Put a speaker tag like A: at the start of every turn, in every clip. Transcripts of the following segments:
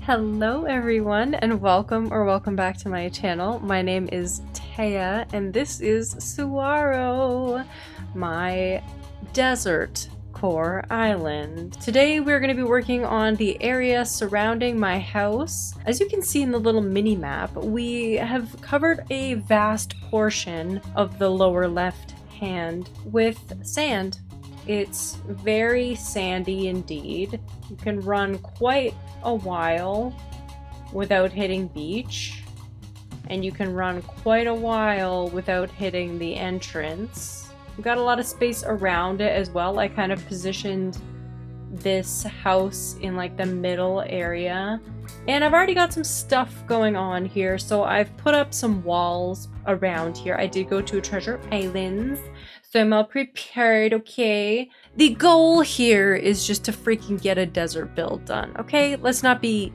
A: Hello everyone and welcome back to my channel. My name is Taya and this is Saguaro, my desert core island. Today we're going to be working on the area surrounding my house. As you can see in the little mini map, we have covered a vast portion of the lower left hand with sand. It's very sandy indeed. You can run quite a while without hitting beach, and you can run quite a while without hitting the entrance. We've got a lot of space around it as well. I kind of positioned this house in like the middle area, and I've already got some stuff going on here, so I've put up some walls around here. I did go to a treasure islands, so I'm all prepared, okay? The goal here is just to freaking get a desert build done, okay? Let's not be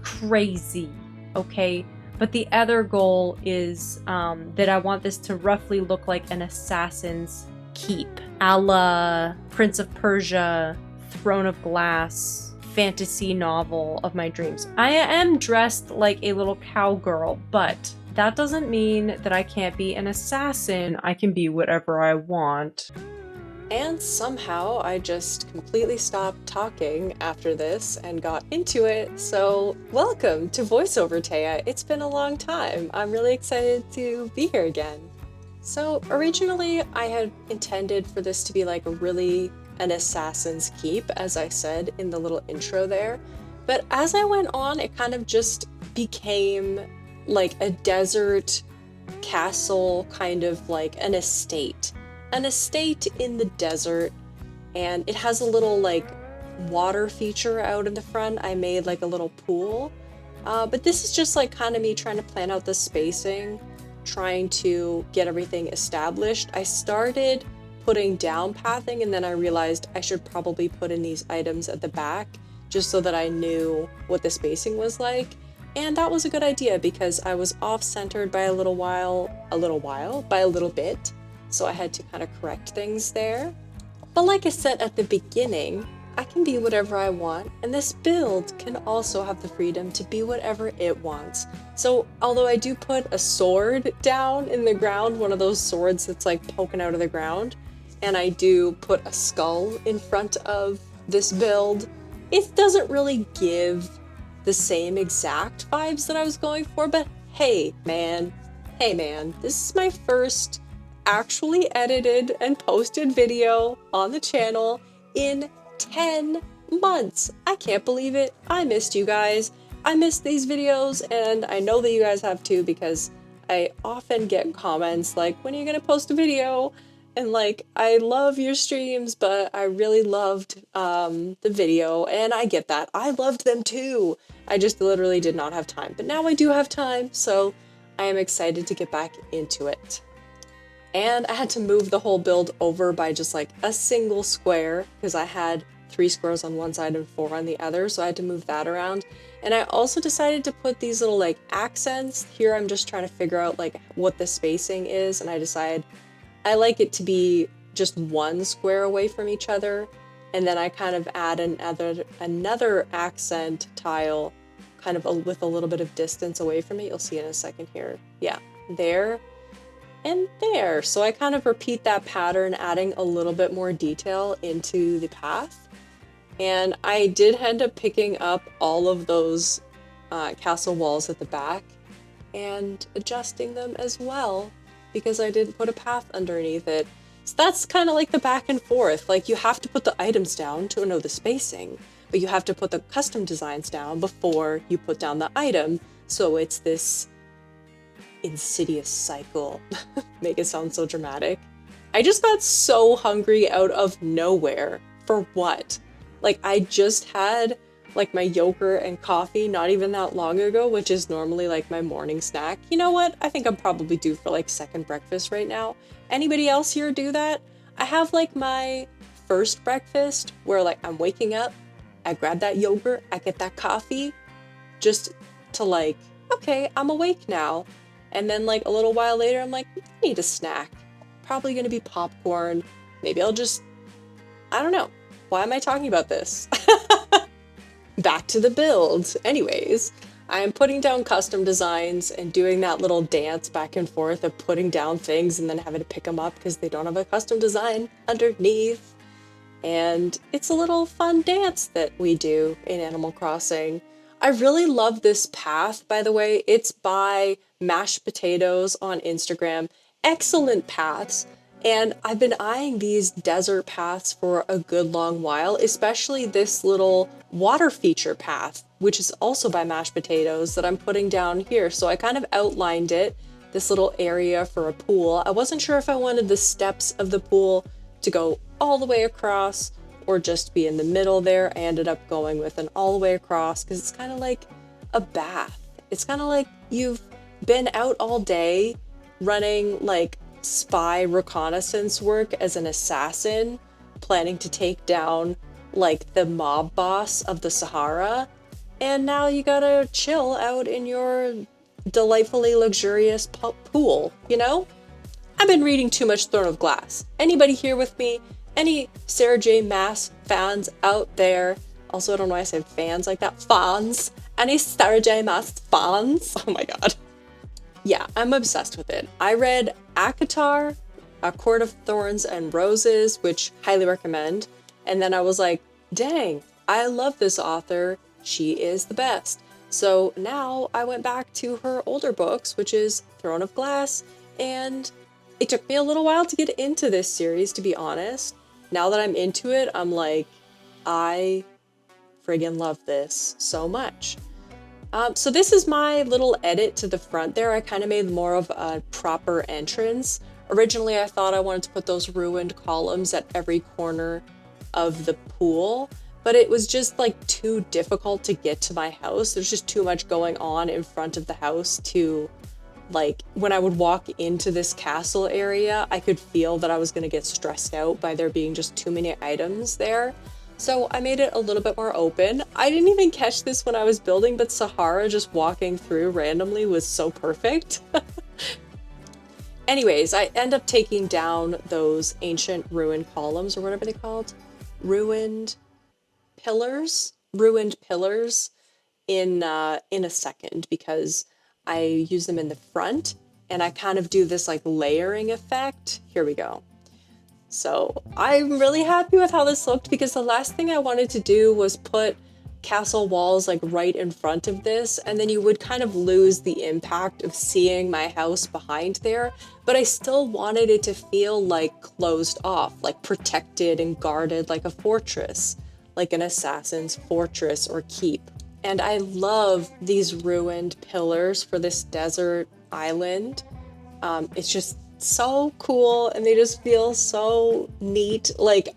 A: crazy, okay? But the other goal is that I want this to roughly look like an assassin's keep, a la Prince of Persia, Throne of Glass, fantasy novel of my dreams. I am dressed like a little cowgirl, but that doesn't mean that I can't be an assassin. I can be whatever I want. And somehow I just completely stopped talking after this and got into it. So welcome to VoiceOver Taya. It's been a long time. I'm really excited to be here again. So originally I had intended for this to be like an assassin's keep, as I said in the little intro there. But as I went on, it kind of just became like a desert castle, kind of like an estate in the desert, and it has a little like water feature out in the front. I made like a little pool, but this is just like kind of me trying to plan out the spacing, trying to get everything established. I started putting down pathing, and then I realized I should probably put in these items at the back just so that I knew what the spacing was like. And that was a good idea because I was off-centered by a little bit, so I had to kind of correct things there. But like I said at the beginning, I can be whatever I want, and this build can also have the freedom to be whatever it wants. So although I do put a sword down in the ground, one of those swords that's like poking out of the ground, and I do put a skull in front of this build, it doesn't really give the same exact vibes that I was going for. But hey man, this is my first actually edited and posted video on the channel in 10 months. I can't believe it. I missed you guys. I missed these videos, and I know that you guys have too, because I often get comments like, when are you gonna post a video? And like, I love your streams, but I really loved the video, and I get that. I loved them too. I just literally did not have time. But now I do have time, so I am excited to get back into it. And I had to move the whole build over by just like a single square, because I had 3 squares on one side and 4 on the other, so I had to move that around. And I also decided to put these little like accents. Here I'm just trying to figure out like what the spacing is, and I decided I like it to be just 1 square away from each other, and then I kind of add another accent tile kind of with a little bit of distance away from it. You'll see in a second here. Yeah, there and there. So I kind of repeat that pattern, adding a little bit more detail into the path. And I did end up picking up all of those castle walls at the back and adjusting them as well, because I didn't put a path underneath it. So that's kind of like the back and forth. Like, you have to put the items down to know the spacing, but you have to put the custom designs down before you put down the item. So it's this insidious cycle. Make it sound so dramatic. I just got so hungry out of nowhere. For what? Like, I just had like my yogurt and coffee not even that long ago, which is normally like my morning snack. You know what? I think I'm probably due for like second breakfast right now. Anybody else here do that? I have like my first breakfast where like I'm waking up, I grab that yogurt, I get that coffee, just to like, okay, I'm awake now. And then like a little while later, I'm like, I need a snack. Probably gonna be popcorn. Maybe I'll just, I don't know. Why am I talking about this? back to the build. Anyways, I am putting down custom designs and doing that little dance back and forth of putting down things and then having to pick them up because they don't have a custom design underneath. And it's a little fun dance that we do in Animal Crossing. I really love this path, by the way. It's by Mashed Potatoes on Instagram. Excellent paths. And I've been eyeing these desert paths for a good long while, especially this little water feature path, which is also by Mashed Potatoes that I'm putting down here. So I kind of outlined it, this little area for a pool. I wasn't sure if I wanted the steps of the pool to go all the way across or just be in the middle there. I ended up going with an all the way across because it's kind of like a bath. It's kind of like you've been out all day running like spy reconnaissance work as an assassin, planning to take down like the mob boss of the Sahara, and now you gotta chill out in your delightfully luxurious pool, you know? I've been reading too much Throne of Glass. Anybody here with me? Any Sarah J. Maas fans out there? Also, I don't know why I said fans like that. Fans. Any Sarah J. Maas fans? Oh my god. Yeah, I'm obsessed with it. I read ACOTAR, A Court of Thorns and Roses, which highly recommend. And then I was like, dang, I love this author. She is the best. So now I went back to her older books, which is Throne of Glass, and it took me a little while to get into this series, to be honest. Now that I'm into it, I'm like, I friggin' love this so much. So this is my little edit to the front there. I kind of made more of a proper entrance. Originally, I thought I wanted to put those ruined columns at every corner of the pool, but it was just like too difficult to get to my house. There's just too much going on in front of the house to, like, when I would walk into this castle area, I could feel that I was going to get stressed out by there being just too many items there. So I made it a little bit more open. I didn't even catch this when I was building, but Sahara just walking through randomly was so perfect. Anyways, I end up taking down those ancient ruined columns, or whatever they called. Ruined pillars in a second, because I use them in the front and I kind of do this like layering effect. Here we go. So I'm really happy with how this looked, because the last thing I wanted to do was put castle walls like right in front of this, and then you would kind of lose the impact of seeing my house behind there. But I still wanted it to feel like closed off, like protected and guarded like a fortress, like an assassin's fortress or keep. And I love these ruined pillars for this desert island. It's just so cool, and they just feel so neat. Like,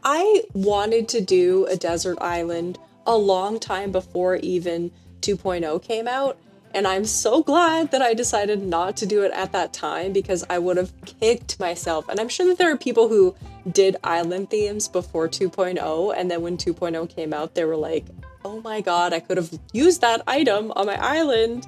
A: I wanted to do a desert island a long time before even 2.0 came out, and I'm so glad that I decided not to do it at that time, because I would have kicked myself. And I'm sure that there are people who did island themes before 2.0, and then when 2.0 came out, they were like, oh my god, I could have used that item on my island.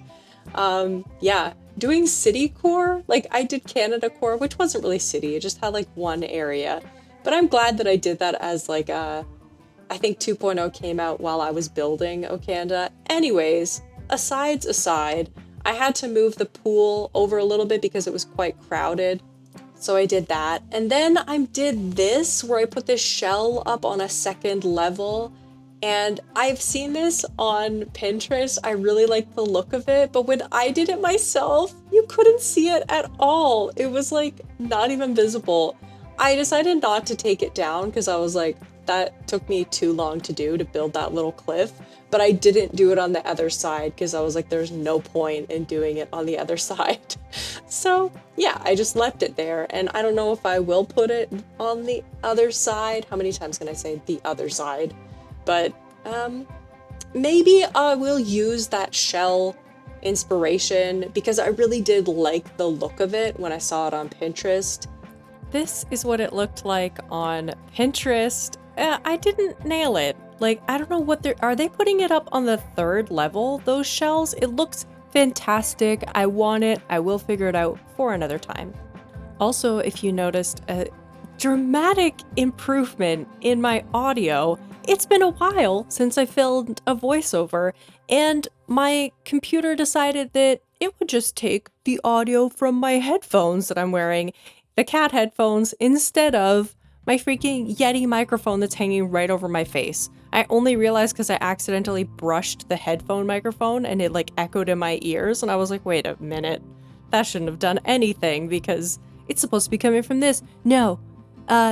A: Yeah. Doing city core, like I did Canada core, which wasn't really city, it just had like one area. But I'm glad that I did that as like I think 2.0 came out while I was building Okanda. Anyways, asides aside, I had to move the pool over a little bit because it was quite crowded. So I did that. And then I did this where I put this shell up on a second level. And I've seen this on Pinterest. I really like the look of it, but when I did it myself, you couldn't see it at all. It was like not even visible. I decided not to take it down because I was like, that took me too long to do, to build that little cliff. But I didn't do it on the other side because I was like, there's no point in doing it on the other side. So yeah, I just left it there. And I don't know if I will put it on the other side. How many times can I say the other side? But maybe I will use that shell inspiration, because I really did like the look of it when I saw it on Pinterest. This is what it looked like on Pinterest. I didn't nail it. Like, I don't know what are they putting it up on the third level, those shells? It looks fantastic. I want it. I will figure it out for another time. Also, if you noticed, dramatic improvement in my audio. It's been a while since I filmed a voiceover, and my computer decided that it would just take the audio from my headphones that I'm wearing, the cat headphones, instead of my freaking Yeti microphone that's hanging right over my face. I only realized because I accidentally brushed the headphone microphone and it like echoed in my ears, and I was like, wait a minute, that shouldn't have done anything because it's supposed to be coming from this. No,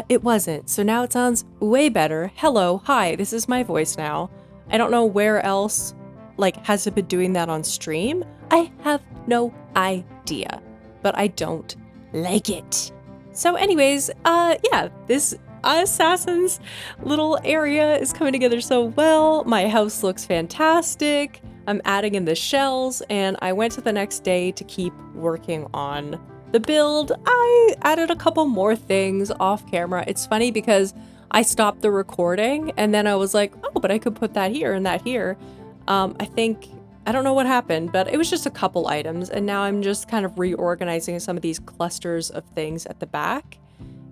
A: it wasn't. So now it sounds way better. Hello, hi, this is my voice now. I don't know where else, like, has it been doing that on stream? I have no idea, but I don't like it. So anyways, yeah, this Assassin's little area is coming together so well. My house looks fantastic. I'm adding in the shells, and I went to the next day to keep working on the build. I added a couple more things off camera. It's funny because I stopped the recording and then I was like, oh, but I could put that here and that here. I don't know what happened, but it was just a couple items, and now I'm just kind of reorganizing some of these clusters of things at the back.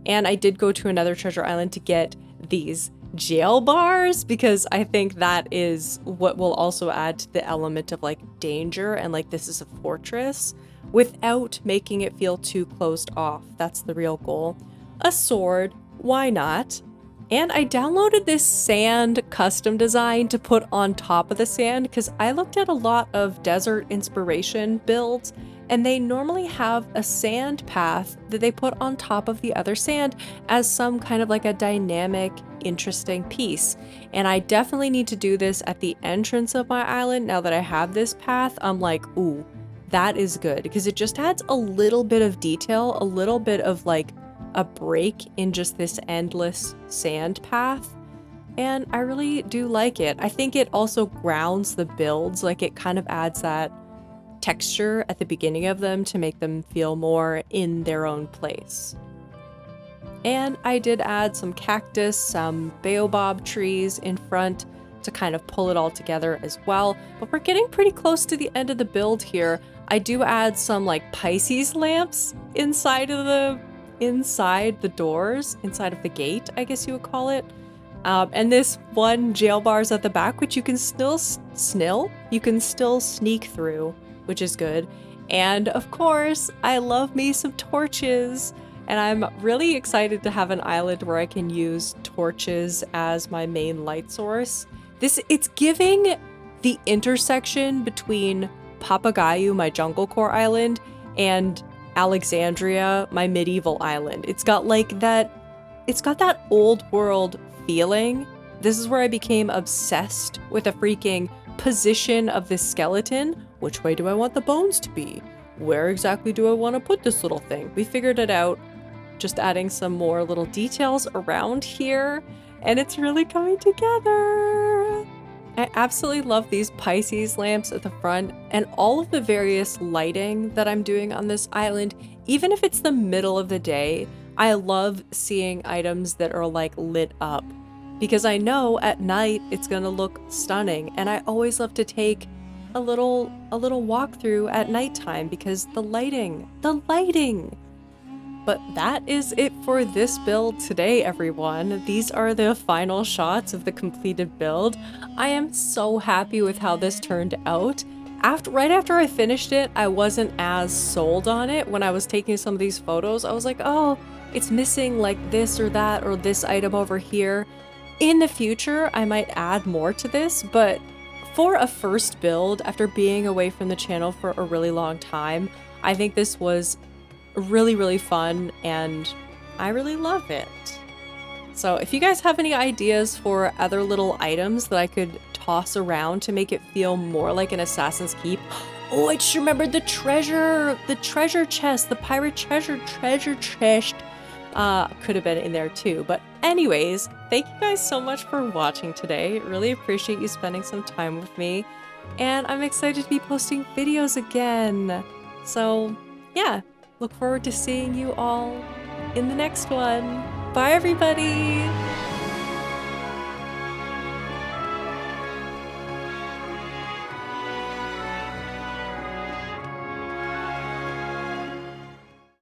A: And I did go to another treasure island to get these jail bars because I think that is what will also add to the element of like danger and like this is a fortress without making it feel too closed off. That's the real goal. A sword, why not? And I downloaded this sand custom design to put on top of the sand because I looked at a lot of desert inspiration builds and they normally have a sand path that they put on top of the other sand as some kind of like a dynamic, interesting piece. And I definitely need to do this at the entrance of my island. Now that I have this path, I'm like, ooh, that is good because it just adds a little bit of detail, a little bit of like a break in just this endless sand path, and I really do like it. I think it also grounds the builds, like it kind of adds that texture at the beginning of them to make them feel more in their own place. And I did add some cactus, some baobab trees in front to kind of pull it all together as well, but we're getting pretty close to the end of the build here. I do add some like Pisces lamps inside the doors, inside of the gate, I guess you would call it. And this one jail bar's at the back, which you can still sneak through, which is good. And of course, I love me some torches, and I'm really excited to have an island where I can use torches as my main light source. It's giving the intersection between Papagayo, my jungle core island, and Alexandria, my medieval island. It's got that old world feeling. This is where I became obsessed with the freaking position of this skeleton. Which way do I want the bones to be? Where exactly do I want to put this little thing? We figured it out, just adding some more little details around here, and it's really coming together. I absolutely love these Pisces lamps at the front and all of the various lighting that I'm doing on this island. Even if it's the middle of the day, I love seeing items that are like lit up because I know at night it's gonna look stunning, and I always love to take a little walkthrough at nighttime because the lighting. But that is it for this build today, everyone. These are the final shots of the completed build. I am so happy with how this turned out. Right after I finished it, I wasn't as sold on it. When I was taking some of these photos, I was like, oh, it's missing like this or that or this item over here. In the future, I might add more to this, but for a first build, after being away from the channel for a really long time, I think this was really, really fun, and I really love it. So if you guys have any ideas for other little items that I could toss around to make it feel more like an Assassin's Keep. Oh, I just remembered the treasure chest, the pirate treasure chest. Could have been in there too. But anyways, thank you guys so much for watching today. Really appreciate you spending some time with me, and I'm excited to be posting videos again. So yeah, look forward to seeing you all in the next one. Bye, everybody!